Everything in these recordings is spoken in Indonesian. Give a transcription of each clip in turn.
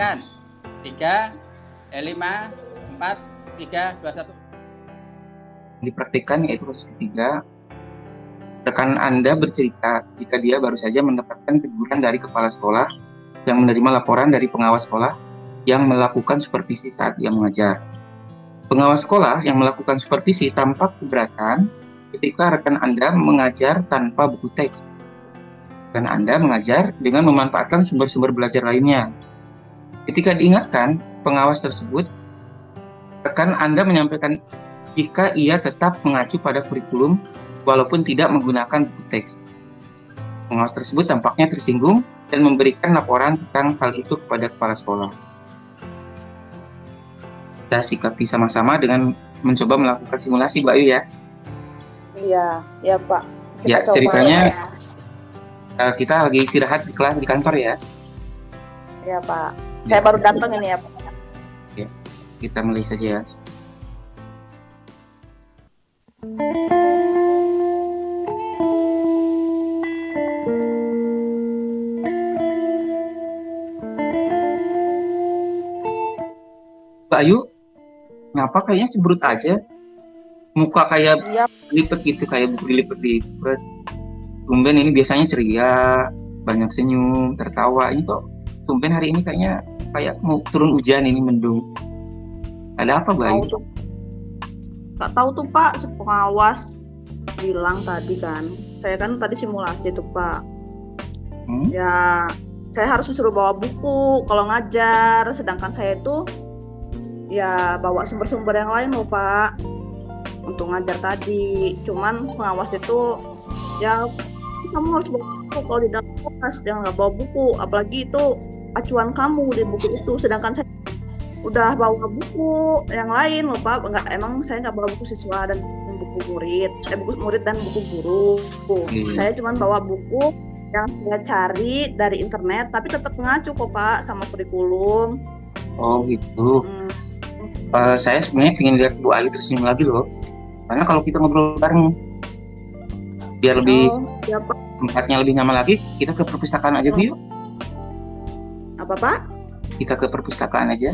Dipraktikkan. 3, 5, 4, 3, 2, 1. Dipraktikkan yaitu kasus ketiga. Rekan Anda bercerita jika dia baru saja mendapatkan teguran dari kepala sekolah yang menerima laporan dari pengawas sekolah yang melakukan supervisi saat ia mengajar. Pengawas sekolah yang melakukan supervisi tampak keberatan ketika rekan Anda mengajar tanpa buku teks. Rekan Anda mengajar dengan memanfaatkan sumber-sumber belajar lainnya. Ketika diingatkan pengawas tersebut, rekan Anda menyampaikan jika ia tetap mengacu pada kurikulum walaupun tidak menggunakan buku teks. Pengawas tersebut tampaknya tersinggung dan memberikan laporan tentang hal itu kepada kepala sekolah. Kita sikapi sama-sama dengan mencoba melakukan simulasi, Mbak Ayu ya. Iya Pak. Ya, ceritanya kita lagi istirahat di kelas di kantor ya. Iya Pak. Saya baru datang ini ya Pak. Ya, kita mulai saja ya. Mbak Ayu, ngapa kayaknya cemberut aja? Muka kayak lipet gitu, kayak buku dilipet-lipet. Tumben ini biasanya ceria, banyak senyum, tertawa. Ini kok tumben hari ini kayaknya kayak mau turun hujan, ini mendung. Ada apa, Mbak Ayu? Gak tahu tuh Pak, si pengawas bilang tadi kan. Saya kan tadi simulasi tuh Pak. Ya, saya harus disuruh bawa buku kalau ngajar, sedangkan saya tuh ya bawa sumber-sumber yang lain loh Pak untuk ngajar tadi. Cuman pengawas itu ya kamu harus bawa buku kalau di dalam kelas, jangan nggak bawa buku, apalagi itu acuan kamu di buku itu. Sedangkan saya udah bawa buku yang lain loh Pak. Emang saya nggak bawa buku siswa dan buku murid dan buku guru. Saya cuman bawa buku yang saya cari dari internet, tapi tetap mengacu kok Pak sama kurikulum. Oh gitu. Saya sebenarnya pengen lihat Bu Ayu tersenyum lagi loh, karena kalau kita ngobrol bareng biar lebih tempatnya lebih nyaman lagi, kita ke perpustakaan aja Bu yuk. Apa Pak? Kita ke perpustakaan aja.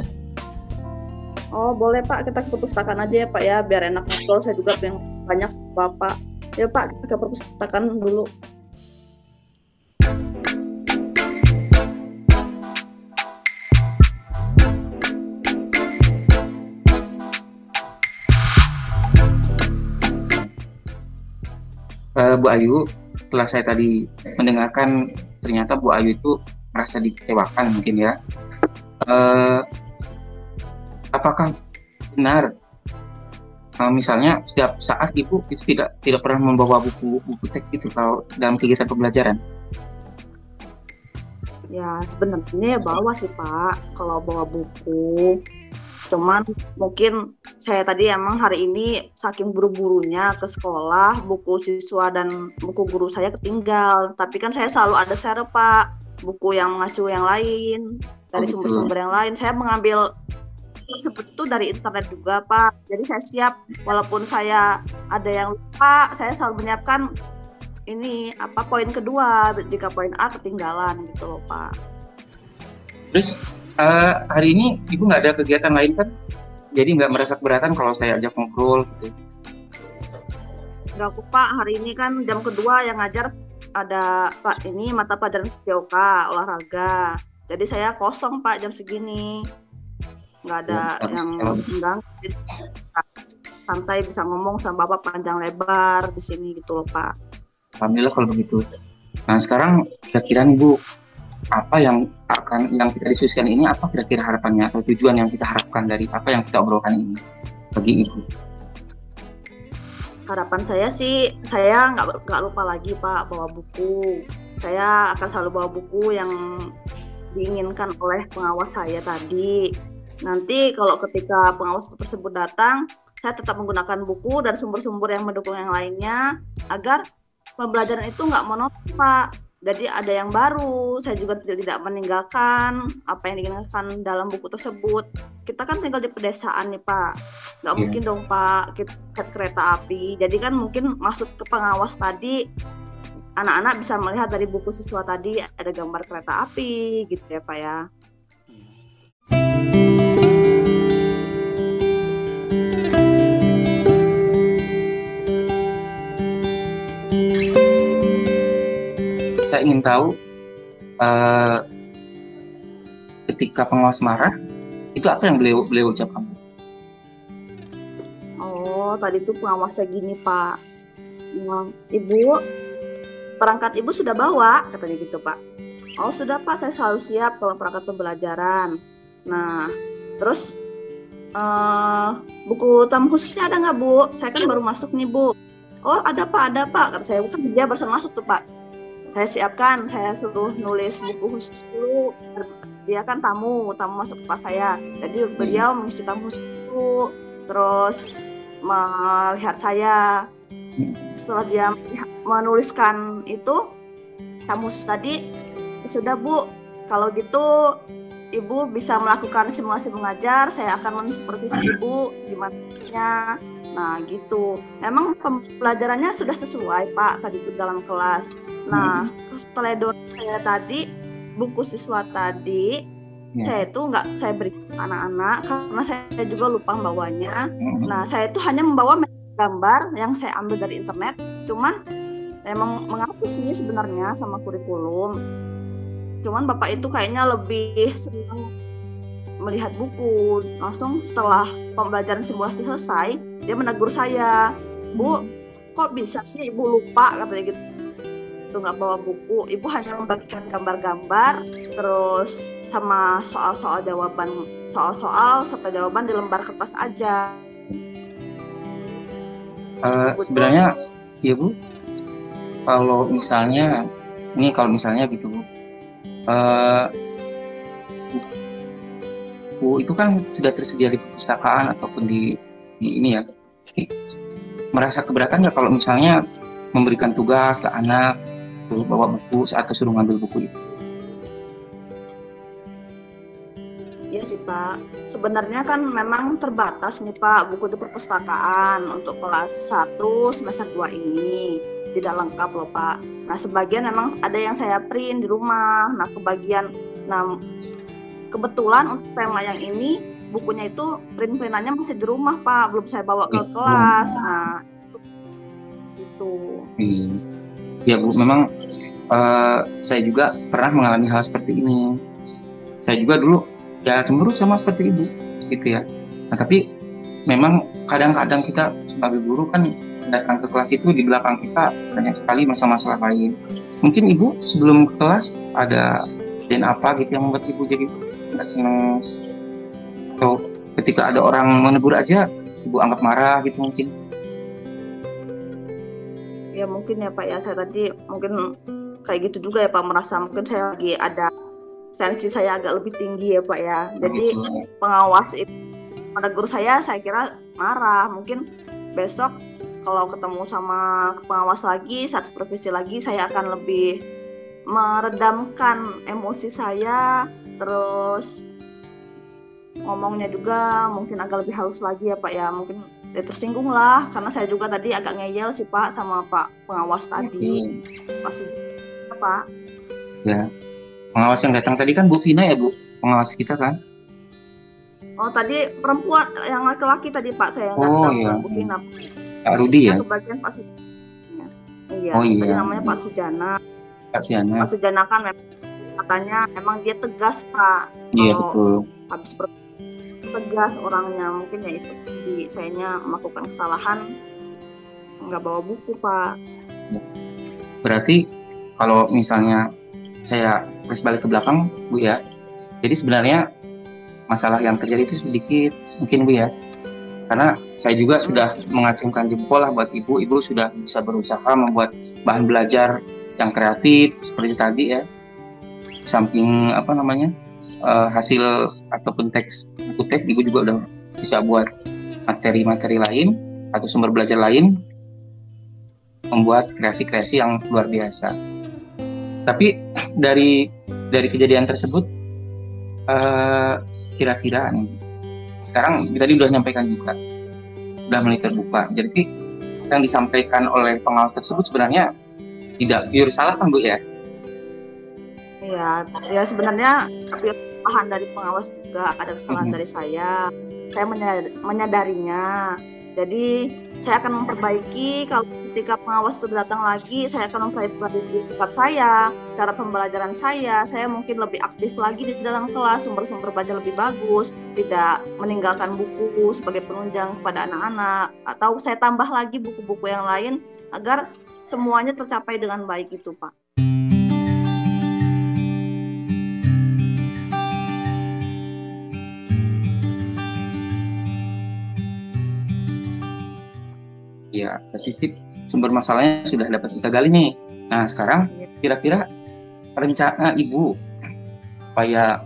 Oh boleh Pak, kita ke perpustakaan aja ya Pak ya, biar enak ngobrol. Saya juga yang banyak sama Bapak. Ya Pak, kita ke perpustakaan dulu. Bu Ayu, setelah saya tadi mendengarkan ternyata Bu Ayu itu merasa dikecewakan mungkin ya. Apakah benar misalnya setiap saat Ibu itu tidak pernah membawa buku teks itu kalau dalam kegiatan pembelajaran? Ya sebenarnya bawa sih Pak kalau bawa buku. Cuman mungkin saya tadi emang hari ini saking buru-burunya ke sekolah, buku siswa dan buku guru saya ketinggal. Tapi kan saya selalu ada share Pak, buku yang mengacu yang lain, dari sumber-sumber yang lain. Saya mengambil itu dari internet juga Pak. Jadi saya siap, walaupun saya ada yang lupa, saya selalu menyiapkan ini poin kedua jika poin A ketinggalan gitu loh Pak. Terus hari ini Ibu nggak ada kegiatan lain kan? Jadi nggak merasa keberatan kalau saya ajak ngobrol gitu? Nggak Pak, hari ini kan jam kedua yang ngajar ada Pak ini mata pelajaran POK olahraga. Jadi saya kosong Pak jam segini. Nggak ada yang undang. Santai bisa ngomong sama Bapak panjang lebar di sini gitu loh Pak. Alhamdulillah kalau begitu. Nah sekarang kira-kira Ibu, apa yang kita diskusikan ini, apa kira-kira harapannya atau tujuan yang kita harapkan dari apa yang kita obrolkan ini bagi Ibu? Harapan saya sih, saya nggak lupa lagi Pak bawa buku. Saya akan selalu bawa buku yang diinginkan oleh pengawas saya tadi. Nanti kalau ketika pengawas tersebut datang, saya tetap menggunakan buku dan sumber-sumber yang mendukung yang lainnya agar pembelajaran itu nggak monoton Pak. Jadi ada yang baru, saya juga tidak meninggalkan apa yang diinginkan dalam buku tersebut. Kita kan tinggal di pedesaan nih Pak, nggak mungkin dong Pak kita kereta api. Jadi kan mungkin maksud ke pengawas tadi, anak-anak bisa melihat dari buku siswa tadi ada gambar kereta api gitu ya Pak ya. saya ingin tahu ketika pengawas marah itu apa yang beliau ucapkan? Oh, tadi tuh pengawasnya gini, Pak. Ibu, perangkat ibu sudah bawa, katanya gitu, Pak. Oh, sudah, Pak, saya selalu siap kalau perangkat pembelajaran. Nah, terus buku tamu khususnya ada nggak, Bu? Saya kan baru masuk nih, Bu. Oh, ada, Pak, ada, Pak. Kata saya, bukan dia baru masuk tuh, Pak. Saya siapkan, saya suruh nulis buku khusus dulu. Dia kan tamu masuk ke kelas saya. Jadi beliau mengisi tamu khusus dulu. Terus melihat saya. Setelah dia menuliskan itu tamu khusus tadi, sudah, Bu, kalau gitu Ibu bisa melakukan simulasi mengajar, saya akan mensupervisi Ibu gimana. Nah, gitu. Memang pembelajarannya sudah sesuai, Pak, tadi itu dalam kelas. Nah, teledor saya tadi, buku siswa tadi, saya itu nggak saya beri ke anak-anak karena saya juga lupa membawanya. Nah, saya itu hanya membawa gambar yang saya ambil dari internet, cuman emang menghapus sih sebenarnya sama kurikulum. Cuman Bapak itu kayaknya lebih senang melihat buku. Langsung setelah pembelajaran simulasi selesai, dia menegur saya, Bu, kok bisa sih Ibu lupa, katanya gitu. Itu nggak bawa buku, Ibu hanya membagikan gambar-gambar, terus sama soal-soal serta jawaban di lembar kertas aja. Sebenarnya, ya Bu, kalau misalnya gitu Bu, buku itu kan sudah tersedia di perpustakaan ataupun di ini ya. Merasa keberatan nggak kalau misalnya memberikan tugas ke anak suruh bawa buku atau suruh ngambil buku itu? Iya sih, Pak. Sebenarnya kan memang terbatas nih, Pak, buku di perpustakaan untuk kelas 1 semester 2 ini. Tidak lengkap loh, Pak. Nah, sebagian memang ada yang saya print di rumah. Nah, kebetulan untuk tema yang ini bukunya itu print-printannya masih di rumah, Pak. Belum saya bawa ke kelas. Nah, itu. Ya Bu, memang saya juga pernah mengalami hal seperti ini. Saya juga dulu ya cemberut sama seperti Ibu, gitu ya. Nah, tapi memang kadang-kadang kita sebagai guru kan datang ke kelas itu di belakang kita banyak sekali masalah-masalah lain. Mungkin Ibu sebelum ke kelas ada dan apa gitu yang membuat Ibu jadi nggak senang, atau ketika ada orang menegur aja Ibu anggap marah gitu mungkin? Ya mungkin ya Pak ya, saya tadi mungkin kayak gitu juga ya Pak, merasa mungkin saya lagi ada sensi saya agak lebih tinggi ya Pak ya. Jadi pengawas itu menegur saya kira marah. Mungkin besok kalau ketemu sama pengawas lagi, saat supervisi lagi, saya akan lebih meredamkan emosi saya, terus ngomongnya juga mungkin agak lebih halus lagi ya Pak ya. Mungkin dia tersinggung lah, karena saya juga tadi agak ngeyel sih Pak sama Pak pengawas tadi. Pak. Ya, pengawas yang datang tadi kan Bu Vina ya Bu, pengawas kita kan? Oh tadi perempuan, yang laki-laki tadi Pak, saya nggak tahu iya. Bu Vina. Pak Rudi ya? Kebagian Pak Sujana. Iya, tadi namanya Pak Sujana. Pak Sujana kan memang katanya emang dia tegas Pak. Iya betul. Habis tegas orangnya, mungkin ya itu sayanya melakukan kesalahan nggak bawa buku Pak. Berarti kalau misalnya saya flashback balik ke belakang Bu ya, jadi sebenarnya masalah yang terjadi itu sedikit mungkin Bu ya, karena saya juga sudah mengacungkan jempol lah buat Ibu sudah bisa berusaha membuat bahan belajar yang kreatif seperti tadi ya, samping hasil ataupun buku teks, Ibu juga udah bisa buat materi-materi lain atau sumber belajar lain, membuat kreasi-kreasi yang luar biasa. Tapi dari kejadian tersebut, kira-kira nih, sekarang tadi udah nyampaikan juga, udah mulai terbuka. Jadi yang disampaikan oleh pengawas tersebut sebenarnya tidak pure salah kan Bu ya? Iya, ya sebenarnya kesalahan dari pengawas juga, ada kesalahan dari saya menyadarinya. Jadi saya akan memperbaiki, kalau ketika pengawas itu datang lagi, saya akan memperbaiki sikap saya, cara pembelajaran saya mungkin lebih aktif lagi di dalam kelas, sumber-sumber belajar lebih bagus, tidak meninggalkan buku sebagai penunjang kepada anak-anak, atau saya tambah lagi buku-buku yang lain agar semuanya tercapai dengan baik itu, Pak. Ya, berarti sih sumber masalahnya sudah dapat kita gali nih. Nah, sekarang kira-kira rencana Ibu supaya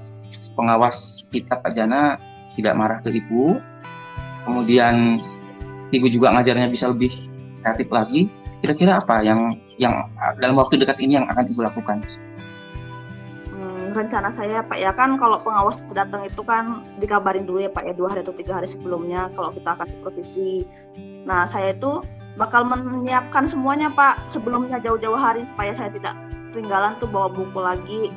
pengawas kita Pak Jana tidak marah ke Ibu, kemudian Ibu juga ngajarnya bisa lebih kreatif lagi, kira-kira apa yang dalam waktu dekat ini yang akan Ibu lakukan? Rencana saya Pak ya, kan kalau pengawas datang itu kan dikabarin dulu ya Pak ya, 2 hari atau 3 hari sebelumnya kalau kita akan supervisi. Nah, saya itu bakal menyiapkan semuanya Pak sebelumnya jauh-jauh hari supaya saya tidak ketinggalan tuh bawa buku lagi.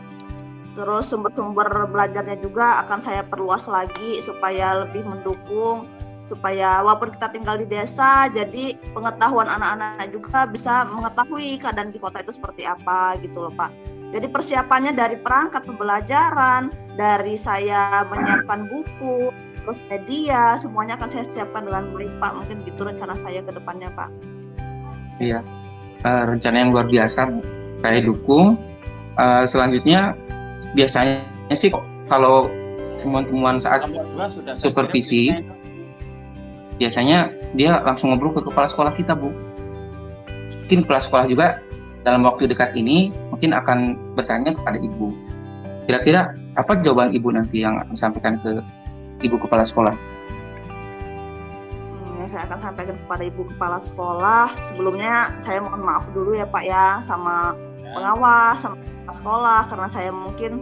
Terus sumber-sumber belajarnya juga akan saya perluas lagi supaya lebih mendukung, supaya walaupun kita tinggal di desa, jadi pengetahuan anak-anak juga bisa mengetahui keadaan di kota itu seperti apa gitu loh Pak. Jadi persiapannya dari perangkat pembelajaran, dari saya menyiapkan buku, terus media, semuanya akan saya siapkan dengan baik Pak. Mungkin gitu rencana saya ke depannya Pak. Iya, rencana yang luar biasa, saya dukung. Selanjutnya biasanya sih kalau temuan-temuan saat supervisi, biasanya dia langsung ngobrol ke kepala sekolah kita Bu. Mungkin kepala sekolah juga dalam waktu dekat ini mungkin akan bertanya kepada Ibu. Kira-kira apa jawaban Ibu nanti yang akan sampaikan ke Ibu kepala sekolah? Saya akan sampaikan kepada Ibu kepala sekolah. Sebelumnya saya mohon maaf dulu ya Pak ya sama pengawas, sama kepala sekolah, karena saya mungkin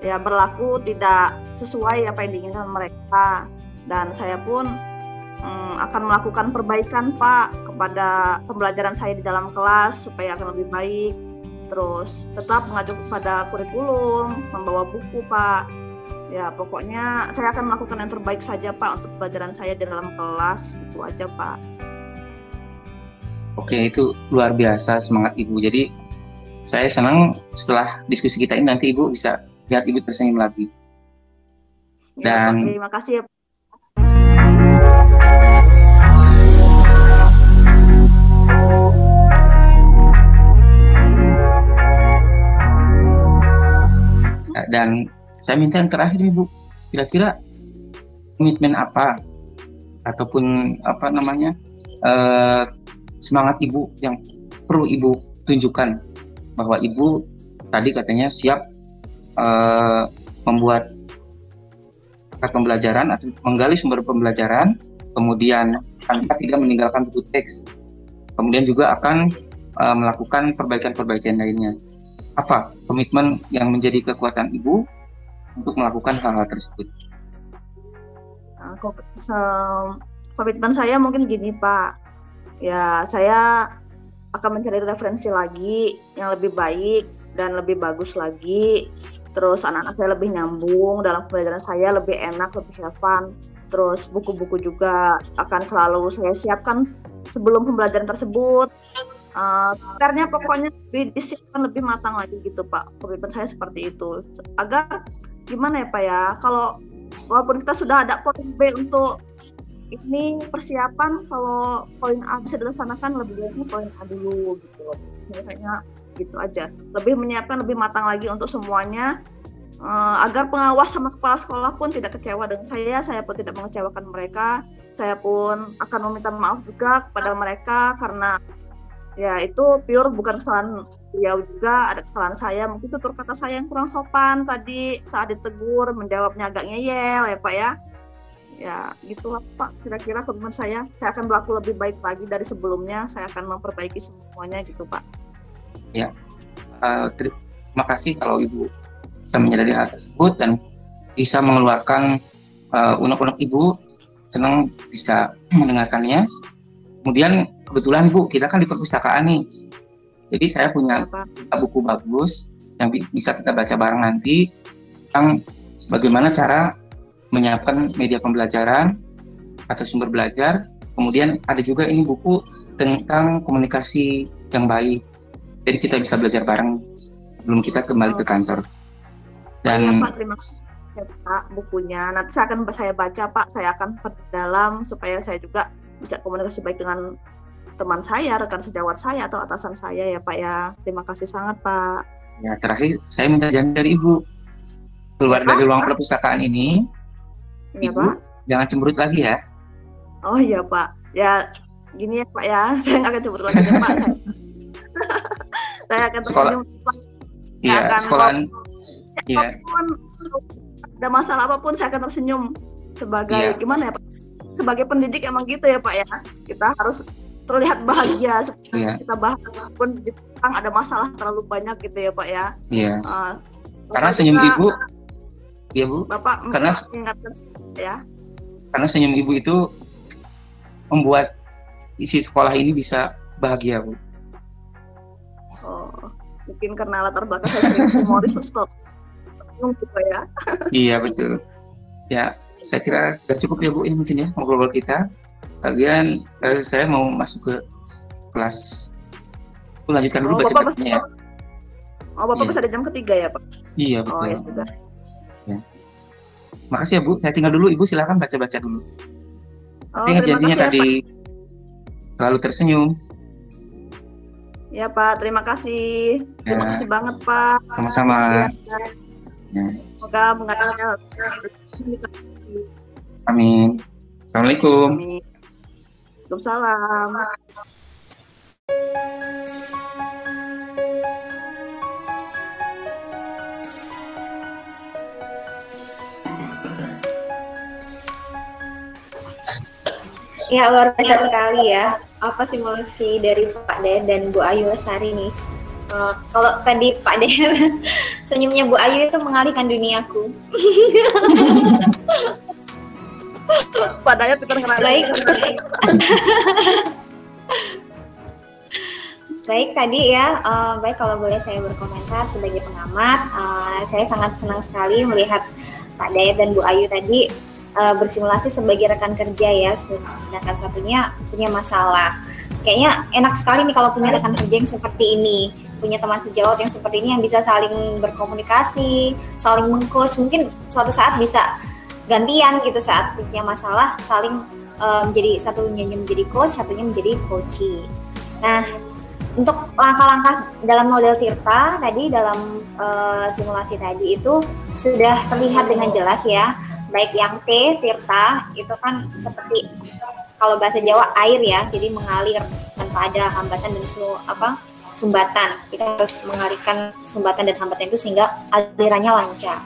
ya berlaku tidak sesuai apa yang diinginkan mereka, dan saya pun akan melakukan perbaikan Pak kepada pembelajaran saya di dalam kelas supaya akan lebih baik. Terus tetap mengacu kepada kurikulum, membawa buku Pak. Ya pokoknya saya akan melakukan yang terbaik saja Pak untuk pembelajaran saya di dalam kelas, itu aja Pak. Oke, itu luar biasa semangat Ibu. Jadi saya senang setelah diskusi kita ini nanti Ibu bisa lihat Ibu tersenyum lagi. Dan ya, Pak, terima kasih ya Pak. Dan saya minta yang terakhir nih Bu, kira-kira komitmen apa ataupun apa namanya semangat Ibu yang perlu Ibu tunjukkan bahwa Ibu tadi katanya siap membuat pembelajaran atau menggali sumber pembelajaran, kemudian tanpa tidak meninggalkan buku teks, kemudian juga akan melakukan perbaikan-perbaikan lainnya. Apa komitmen yang menjadi kekuatan Ibu untuk melakukan hal-hal tersebut? Komitmen saya mungkin gini Pak, ya saya akan mencari referensi lagi yang lebih baik dan lebih bagus lagi. Terus anak-anak saya lebih nyambung dalam pembelajaran saya, lebih enak, lebih have fun. Terus buku-buku juga akan selalu saya siapkan sebelum pembelajaran tersebut. PR-nya pokoknya disiapkan lebih matang lagi gitu Pak. Komitmen saya seperti itu. Agar gimana ya Pak ya, kalau walaupun kita sudah ada poin B untuk ini persiapan, kalau poin A bisa dilaksanakan lebih baiknya poin A dulu gitu. Kayaknya gitu aja. Lebih menyiapkan lebih matang lagi untuk semuanya, agar pengawas sama kepala sekolah pun tidak kecewa dengan saya pun tidak mengecewakan mereka. Saya pun akan meminta maaf juga kepada mereka karena ya itu pure bukan kesalahan beliau juga, ada kesalahan saya, mungkin tutur kata saya yang kurang sopan tadi saat ditegur, menjawabnya agak ngeyel ya Pak ya. Ya gitulah Pak, kira-kira komitmen saya akan berlaku lebih baik lagi dari sebelumnya, saya akan memperbaiki semuanya gitu Pak. Ya, terima kasih kalau Ibu bisa menyadari hal tersebut dan bisa mengeluarkan unek-unek Ibu, senang bisa mendengarkannya. Kemudian kebetulan Bu, kita kan di perpustakaan nih, jadi saya punya buku bagus yang bisa kita baca bareng nanti tentang bagaimana cara menyiapkan media pembelajaran atau sumber belajar Kemudian ada juga ini buku tentang komunikasi yang baik. Jadi kita bisa belajar bareng sebelum kita kembali ke kantor. Dan Pak, terima kasih ya, Pak, bukunya. Nanti saya baca Pak, saya akan perdalam supaya saya juga bisa komunikasi baik dengan teman saya, rekan sejawat saya atau atasan saya ya Pak ya. Terima kasih sangat Pak. ya terakhir saya minta janji dari Ibu. Keluar dari ruang perpustakaan ini, ya, Ibu Pak. jangan cemberut lagi ya. Oh iya Pak. Ya gini ya Pak ya, saya nggak akan cemberut lagi ya Pak. Saya akan tersenyum Pak. Iya, sekolahan. Iya. Ada masalah apapun saya akan tersenyum sebagai gimana ya Pak? Sebagai pendidik emang gitu ya Pak ya. Kita harus terlihat bahagia supaya kita bahagia pun ada masalah terlalu banyak gitu ya Pak ya. Iya. Karena senyum Ibu, ya Bu. Bapak karena mengingatkan ya. Karena senyum Ibu itu membuat isi sekolah ini bisa bahagia Bu. Oh, mungkin karena latar belakang saya sering humoris stop. Gitu ya. Iya betul. Ya, saya kira sudah cukup ya Bu ya mungkin ya ngobrol kita. Lagian saya mau masuk ke kelas. Lanjutkan dulu baca-bacanya ya. Oh, Bapak bisa ada jam ketiga ya Pak? Iya betul. Oh ya sudah. Ya. Makasih ya Bu, saya tinggal dulu. Ibu silakan baca-baca dulu. Oh, ingat janjinya kasih, tadi ya, selalu tersenyum. Ya Pak, terima kasih. Terima kasih banget Pak. Sama-sama. Ya. Semoga mengajarkan. Amin. Assalamualaikum. Amin. Waalaikumsalam. Ya, luar biasa sekali ya. Apa simulasi dari Pak Dayat dan Bu Ayu Lestari nih. Kalau tadi Pak Dayat senyumnya Bu Ayu itu mengalihkan duniaku. Pak Dayat kita baik. Baik tadi ya, baik kalau boleh saya berkomentar sebagai pengamat, saya sangat senang sekali melihat Pak Dayat dan Bu Ayu tadi bersimulasi sebagai rekan kerja ya, sedangkan satunya punya masalah. Kayaknya enak sekali nih kalau punya rekan kerja yang seperti ini, punya teman sejawat yang seperti ini yang bisa saling berkomunikasi, saling meng-coach, mungkin suatu saat bisa gantian gitu saat punya masalah, saling menjadi satunya menjadi coach, satunya menjadi coachee. Nah, untuk langkah-langkah dalam model Tirta tadi dalam simulasi tadi itu sudah terlihat dengan jelas ya. Baik yang T, Tirta, itu kan seperti kalau bahasa Jawa air ya, jadi mengalir tanpa ada hambatan dan sumbatan. Kita harus mengalirkan sumbatan dan hambatan itu sehingga alirannya lancar.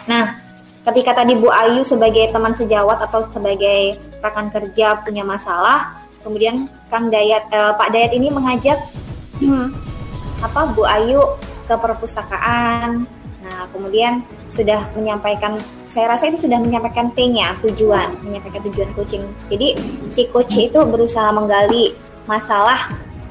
Nah, ketika tadi Bu Ayu sebagai teman sejawat atau sebagai rekan kerja punya masalah, kemudian Pak Dayat ini mengajak Bu Ayu ke perpustakaan. Nah, kemudian sudah menyampaikan, saya rasa itu sudah menyampaikan T-nya, menyampaikan tujuan coaching. Jadi si coach itu berusaha menggali masalah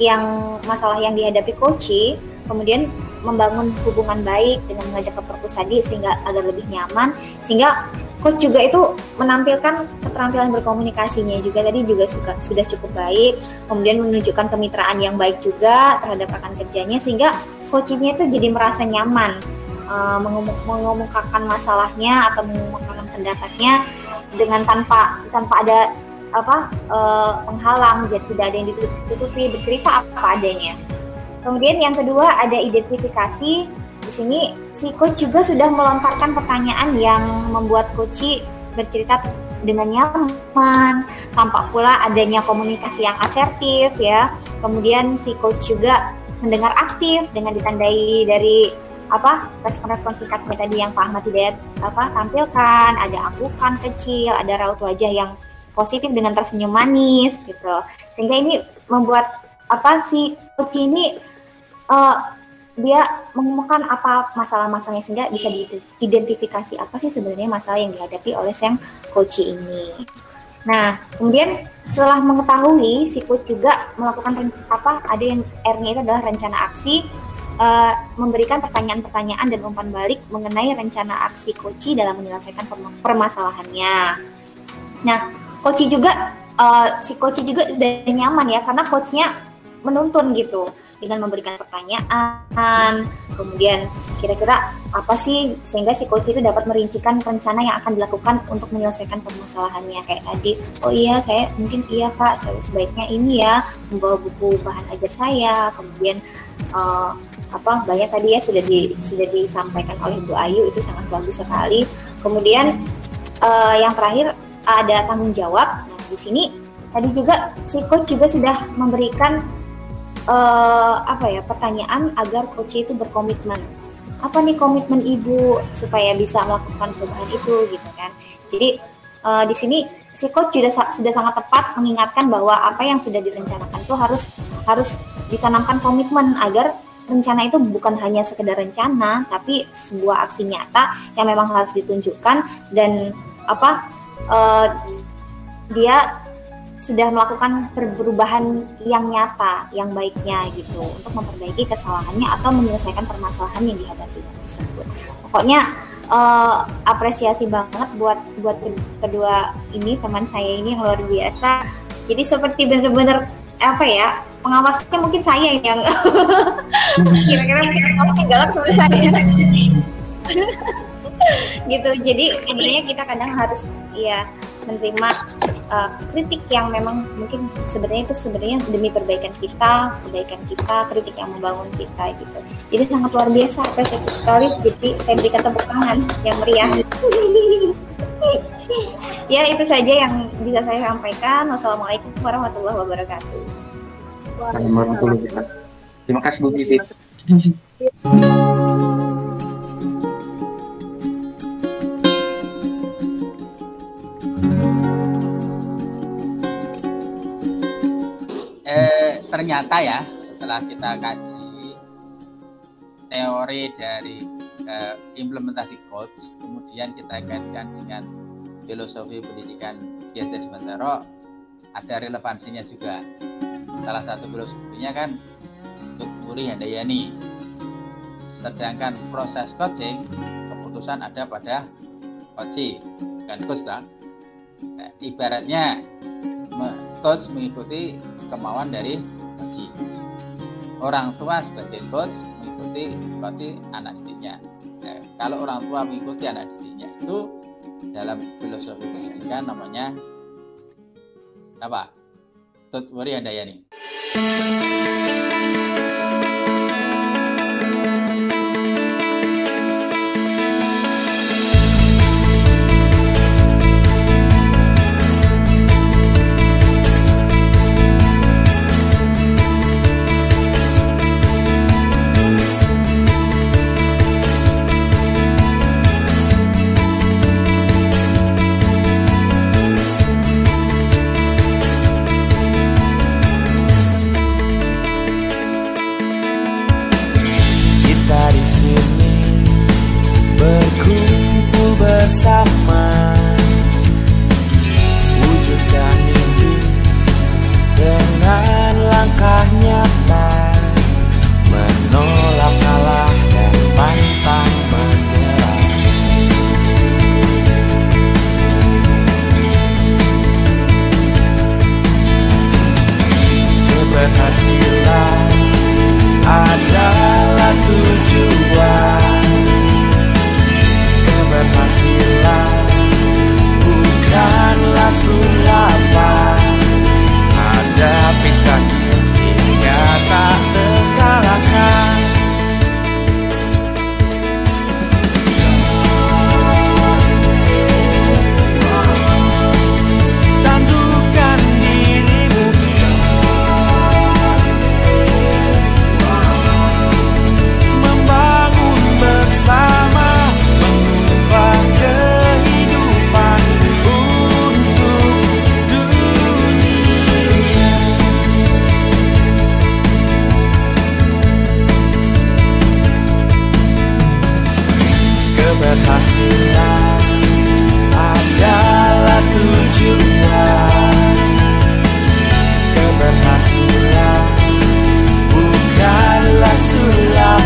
yang dihadapi coach, kemudian membangun hubungan baik dengan mengajak ke perpus tadi sehingga agar lebih nyaman, sehingga coach juga itu menampilkan keterampilan berkomunikasinya juga tadi juga sudah cukup baik, kemudian menunjukkan kemitraan yang baik juga terhadap rekan kerjanya sehingga coachnya itu jadi merasa nyaman mengemukakan masalahnya atau mengemukakan pendapatnya dengan tanpa ada penghalang, jadi tidak ada yang ditutupi, bercerita apa adanya. Kemudian yang kedua ada identifikasi. Di sini si coach juga sudah melontarkan pertanyaan yang membuat coach bercerita dengan nyaman, tampak pula adanya komunikasi yang asertif ya. Kemudian si coach juga mendengar aktif dengan ditandai dari respon-respon singkatnya tadi yang Pak Ahmad Hidayat tampilkan, ada anggukan kecil, ada raut wajah yang positif dengan tersenyum manis gitu. Sehingga ini membuat si coach ini dia mengemukakan apa masalah-masalahnya sehingga bisa diidentifikasi apa sih sebenarnya masalah yang dihadapi oleh sang coach ini. Nah, kemudian setelah mengetahui si coach juga melakukan ada yang R-nya itu adalah rencana aksi, memberikan pertanyaan-pertanyaan dan umpan balik mengenai rencana aksi coach dalam menyelesaikan permasalahannya. Nah, coach juga si coach juga udah nyaman ya, karena coachnya menuntun gitu dengan memberikan pertanyaan, kemudian kira-kira apa sih, sehingga si coach itu dapat merincikan rencana yang akan dilakukan untuk menyelesaikan permasalahannya. Kayak tadi, oh iya saya mungkin iya Pak, sebaiknya ini ya, membawa buku bahan ajar saya, kemudian banyak tadi ya sudah disampaikan oleh Bu Ayu, itu sangat bagus sekali. Kemudian yang terakhir ada tanggung jawab. Nah, di sini tadi juga si coach juga sudah memberikan pertanyaan agar coach itu berkomitmen. Apa nih komitmen ibu supaya bisa melakukan perubahan itu gitu kan. Jadi di sini si coach sudah sangat tepat mengingatkan bahwa apa yang sudah direncanakan itu harus ditanamkan komitmen agar rencana itu bukan hanya sekedar rencana, tapi sebuah aksi nyata yang memang harus ditunjukkan, dan dia sudah melakukan perubahan yang nyata, yang baiknya gitu, untuk memperbaiki kesalahannya atau menyelesaikan permasalahan yang dihadapi tersebut. Pokoknya apresiasi banget buat kedua ini, teman saya ini yang luar biasa. Jadi seperti benar-benar pengawasnya mungkin saya yang kira-kira mungkin pengawasnya galak seperti saya gitu. Jadi sebenarnya kita kadang harus menerima kritik yang memang mungkin sebenarnya demi kebaikan kita, kritik yang membangun kita gitu. Jadi sangat luar biasa, apresiasi sekali. Jadi saya berikan tepuk tangan yang meriah. Ya, itu saja yang bisa saya sampaikan. Wassalamualaikum warahmatullahi wabarakatuh. Terima kasih Bu Bibit. Ternyata ya, setelah kita kaji teori dari implementasi coach, kemudian kita kaitkan dengan filosofi pendidikan Ki Hajar Dewantara, ada relevansinya juga. Salah satu filosofinya kan Tutwuri Handayani. Sedangkan proses coaching, keputusan ada pada coach, bukan coach lah. Nah, ibaratnya coach mengikuti kemauan dari coach. Orang tua sebagai coach mengikuti coach anak didiknya. Nah, kalau orang tua mengikuti anak didiknya, itu dalam filosofi pendidikan namanya apa? Tutwuri Handayani. Bersama wujudkan mimpi dengan langkah nyata, menolak kalah dan pantang menyerah. Keberhasilan adalah tujuan. Keberhasilan bukanlah sulapan, hadapi sakit hingga tak terkalahkan. Tandukkan dirimu, membangun bersama, kehidupan untuk dunia. Keberhasilan adalah tujuan. Keberhasilan bukanlah sulapan,